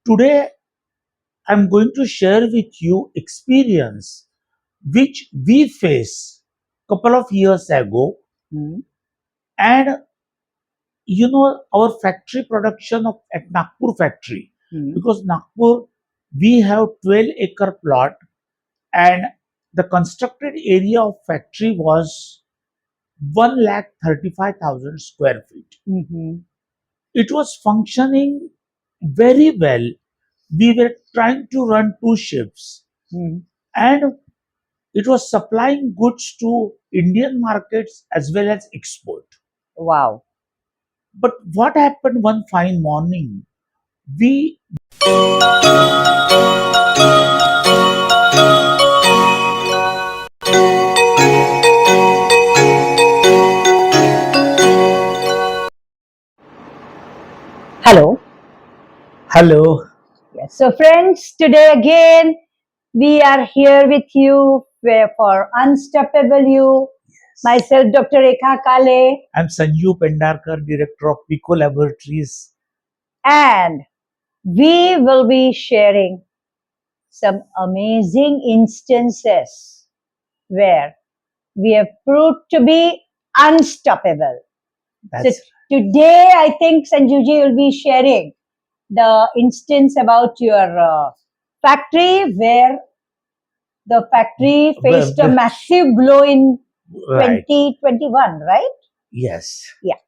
Today, I'm going to share with you experience which we face couple of years ago, Hmm. and our factory production of at Nagpur factory, Hmm. because Nagpur we have 12-acre plot, and the constructed area of factory was 1,35,000 square feet. Hmm. It was functioning very well. We were trying to run two shifts, Hmm. and it was supplying goods to Indian markets as well as export. Wow. But what happened one fine morning? We Hello. Hello. Yes. So, friends, today again we are here with you for Unstoppable You. Myself, Dr. Rekha Kale, I'm Sanju Pendarkar, Director of Pico Laboratories. and we will be sharing some amazing instances where we have proved to be unstoppable. So, That's today I think Sanjuji will be sharing the instance about your factory where the factory well, faced a massive blow in right. 2021, right? Yes. Yeah.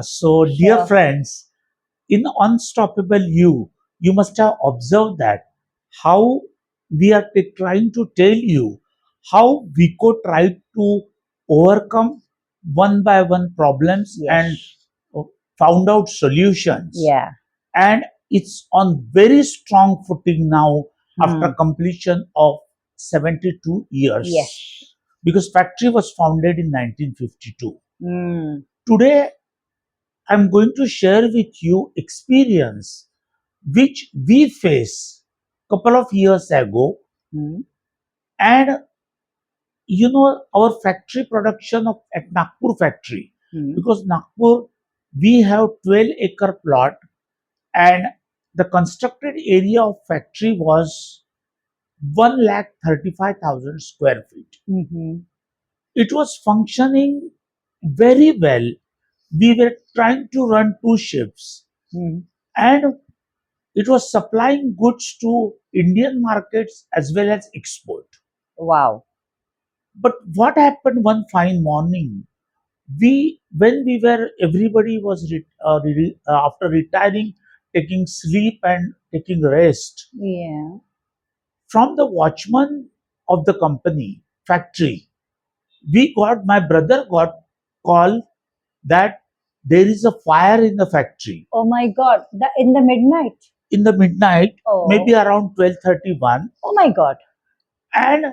So, dear So, friends, in Unstoppable you must have observed that how we are trying to tell you how Vico tried to overcome one by one problems and yes. uh, found out solutions. Yeah. And it's on very strong footing now after Hmm. completion of 72 years, Yes. because factory was founded in 1952. Hmm. Today, I'm going to share with you experience which we face couple of years ago, Hmm. and our factory production of at Nagpur factory, Hmm. because Nagpur we have 12-acre plot, and the constructed area of factory was 1,35,000 square feet. Hmm. It was functioning very well. We were trying to run two shifts, Hmm. and it was supplying goods to Indian markets as well as export. Wow. But what happened one fine morning? When we were, everybody was after retiring, taking sleep and taking rest. Yeah. From the watchman of the company factory, my brother got call that there is a fire in the factory Oh my God. In the midnight. in the midnight, maybe Oh. around 12:31, Oh my God. and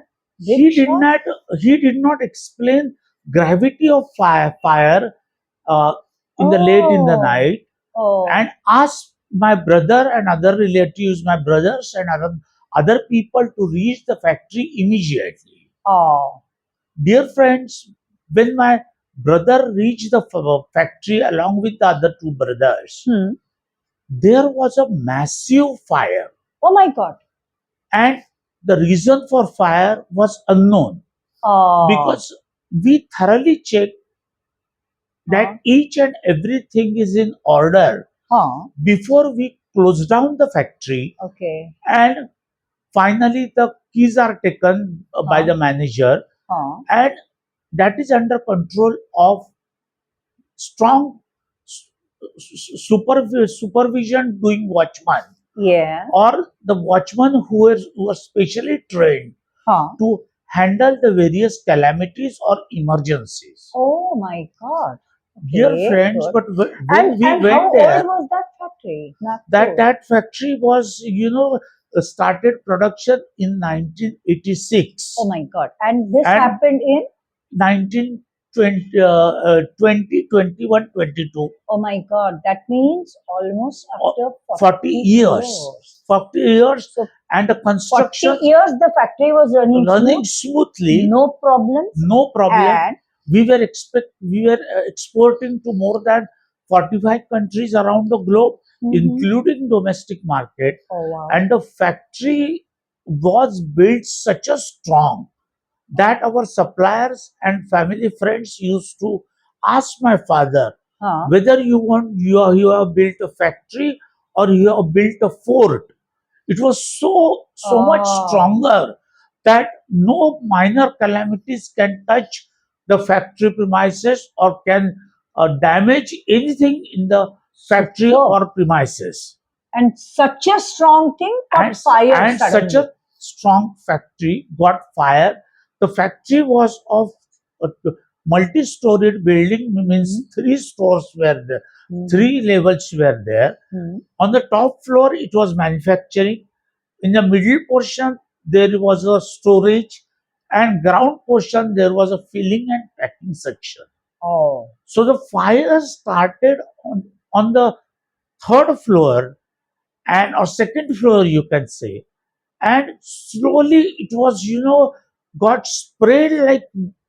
Big he did shock. not he did not explain gravity of fire uh, in the late in the Oh. night, Oh. and asked my brother and other relatives, my brothers and other people to reach the factory immediately. Oh. Dear friends, when my brother reached the factory along with the other two brothers, Hmm. there was a massive fire, Oh my God. and the reason for fire was unknown, Oh. because we thoroughly checked that Huh. each and everything is in order Huh. before we close down the factory, Okay. and finally the keys are taken by Huh. the manager, Huh. and that is under control of strong supervision doing watchman, Yeah. or the watchman who are specially trained Huh. to handle the various calamities or emergencies. Oh my God. Dear Okay. friends, Good. but when we And how went old there, was that factory? that Nagpur. that factory was, started production in 1986, Oh my God. And this and happened in. 1920, 2021, 22, Oh my God. That means almost uh, after 40 40 years, years. 40 years, So and the 40 construction years the factory was running running smooth, smoothly, no problems, no problem. and We were exporting to more than 45 countries around the globe, Mm-hmm. including domestic market, Oh, wow. and the factory was built such a strong that our suppliers and family friends used to ask my father Huh. whether you have built a factory or you have built a fort. It was so much Oh, stronger that no minor calamities can touch the factory premises or can damage anything in the factory superb. or premises. And such a strong thing caught fire And such suddenly. a strong factory got fire. The factory was of a multi-storied building, Mm-hmm. means three stores were there, Mm-hmm. three levels were there. Mm-hmm. On the top floor, it was manufacturing. In the middle portion, there was a storage, and ground portion there was a filling and packing section. Oh. So the fire started on the third floor and or second floor, you can say, and slowly it was got sprayed like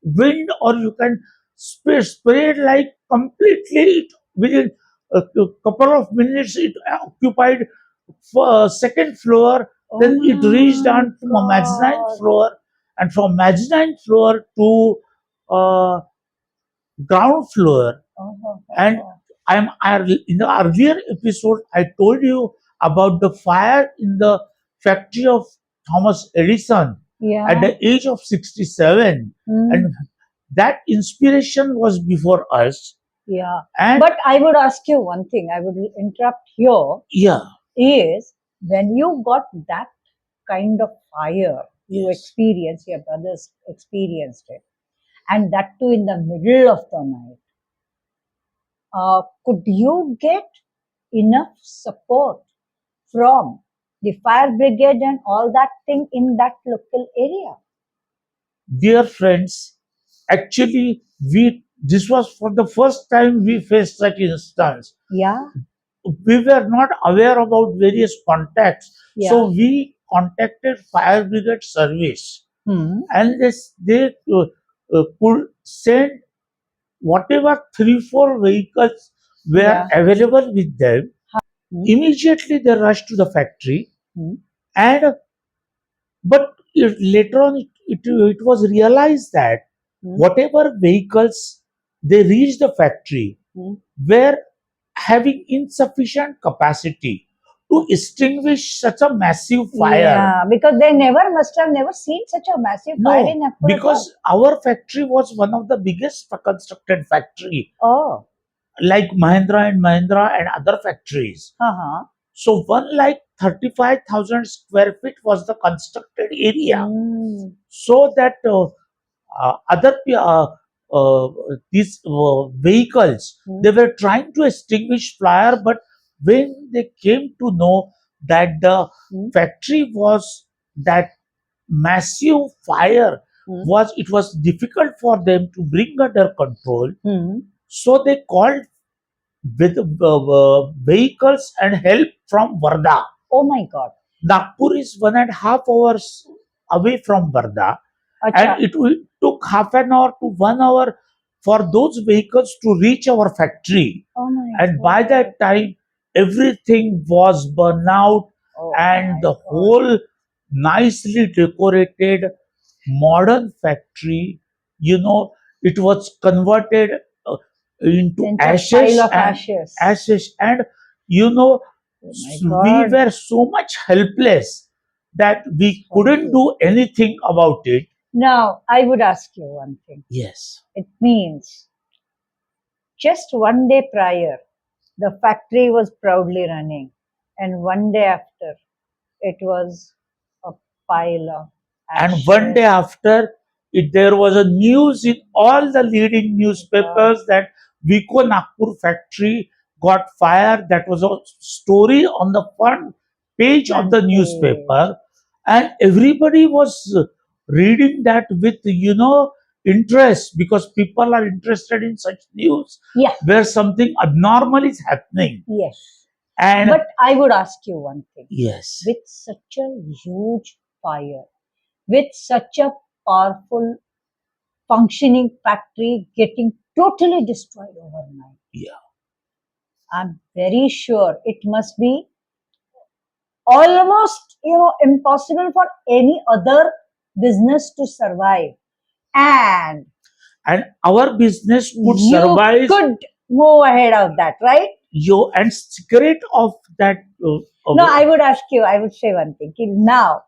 wind, or you can sprayed like completely within a couple of minutes it occupied second floor, Oh then it reached my on to a mezzanine God. floor, and from mezzanine floor to uh, ground floor. Oh, oh, oh, And oh. in the earlier episode, I told you about the fire in the factory of Thomas Edison at Yeah. the age of 67. Mm, And that inspiration was before us. yeah. And But I would ask you one thing. I would interrupt here. yeah, Is when you got that kind of fire you yes. experienced, your brothers experienced it, and that too in the middle of the night. Could you get enough support from the fire brigade and all that thing in that local area? Dear friends, actually, this was for the first time we faced such instance. Yeah, We were not aware about various contacts, yeah. so we contacted fire brigade service, Hmm. and they could send whatever 3 4 vehicles were Yeah. available with them. Hmm. Immediately they rushed to the factory, Hmm. and later on it was realized that Hmm. whatever vehicles they reached the factory Hmm. were having insufficient capacity to extinguish such a massive fire. Yeah, because they never must have never seen such a massive fire No, in Nagpur at all. because our factory was one of the biggest constructed factory, Oh, like Mahindra and Mahindra and other factories. uh-huh. So one like 35,000 square feet was the constructed area. Mm. So that uh, these vehicles, Mm. they were trying to extinguish fire, but when they came to know that the Mm. factory was that massive fire, Mm. was it was difficult for them to bring under control, Mm. so they called with vehicles and help from Varda. Oh my God. Nagpur is 1.5 hours away from Varda, and Acha. took half an hour to 1 hour for those vehicles to reach our factory. Oh my And by God. that time, everything was burned out, Oh and my the God. whole nicely decorated modern factory, it was converted into Into a pile of ashes. ashes, and you know Oh my we God. were so much helpless that we couldn't Horrible. do anything about it. Now, I would ask you one thing. Yes. It means just one day prior, the factory was proudly running, and one day after, it was a pile of And one day ashes. after, there was a news in all the leading God. newspapers that Vico Nagpur factory got fire. That was a story on the front page of Front the page. newspaper, and everybody was reading that with interest, because people are interested in such news Yeah, where something abnormal is happening. yes. And But I would ask you one thing. yes, With such a huge fire, with such a powerful functioning factory getting totally destroyed overnight, yeah, I'm very sure it must be almost impossible for any other business to survive, and And our business could you survive could move ahead of that, right? you and secret of that. No, I would ask you, I would say one thing. Now,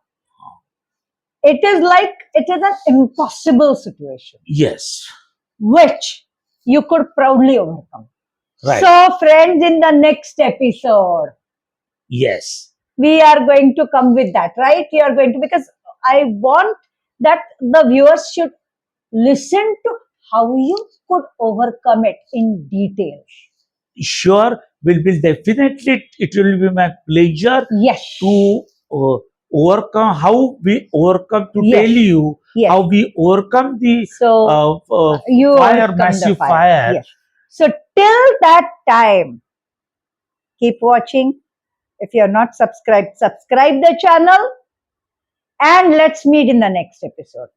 it is like it is an impossible situation Yes, which you could proudly overcome. right. So, friends, in the next episode, Yes, we are going to come with that, right? We are going to, because I want that the viewers should listen to how you could overcome it in detail. sure. Will definitely. It will be my pleasure Yes. to overcome how we overcome to Yes. tell you Yes. how we overcome the So you fire, overcome the massive fire. fire. Yes. So till that time, keep watching. If you're not subscribed, subscribe the channel, and let's meet in the next episode.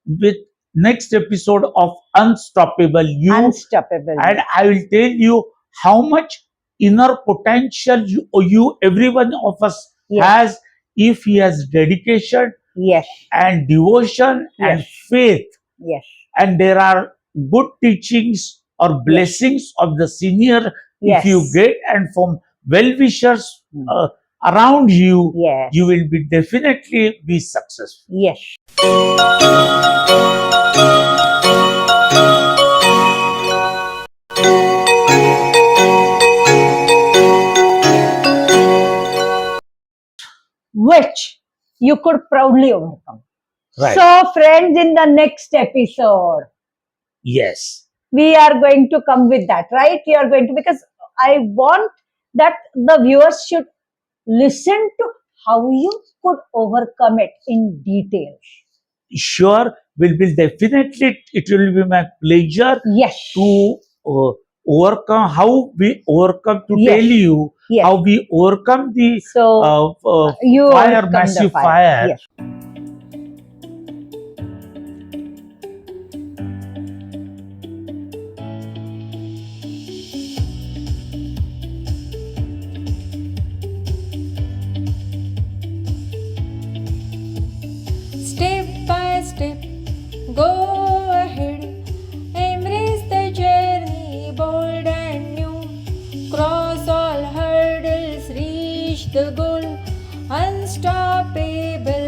With next episode of Unstoppable You, Unstoppable. and I will tell you how much inner potential every one of us Yes. has if he has dedication Yes. and devotion and Yes. faith. Yes. And there are good teachings or blessings of the senior if you Yes. get, and from well wishers around you, Yes. you will be definitely be successful. Yes. Which you could proudly overcome. Right. So, friends, in the next episode, Yes, we are going to come with that, right? We are going to, because I want that the viewers should listen to how you could overcome it in detail. sure. Will definitely. It will be my pleasure Yes. to overcome how we overcome to Yes. tell you Yes. how we overcome the So you fire, overcome the massive fire. fire. Yes. Step by step, go ahead, embrace the journey, bold and new. Cross all hurdles, reach the goal, unstoppable.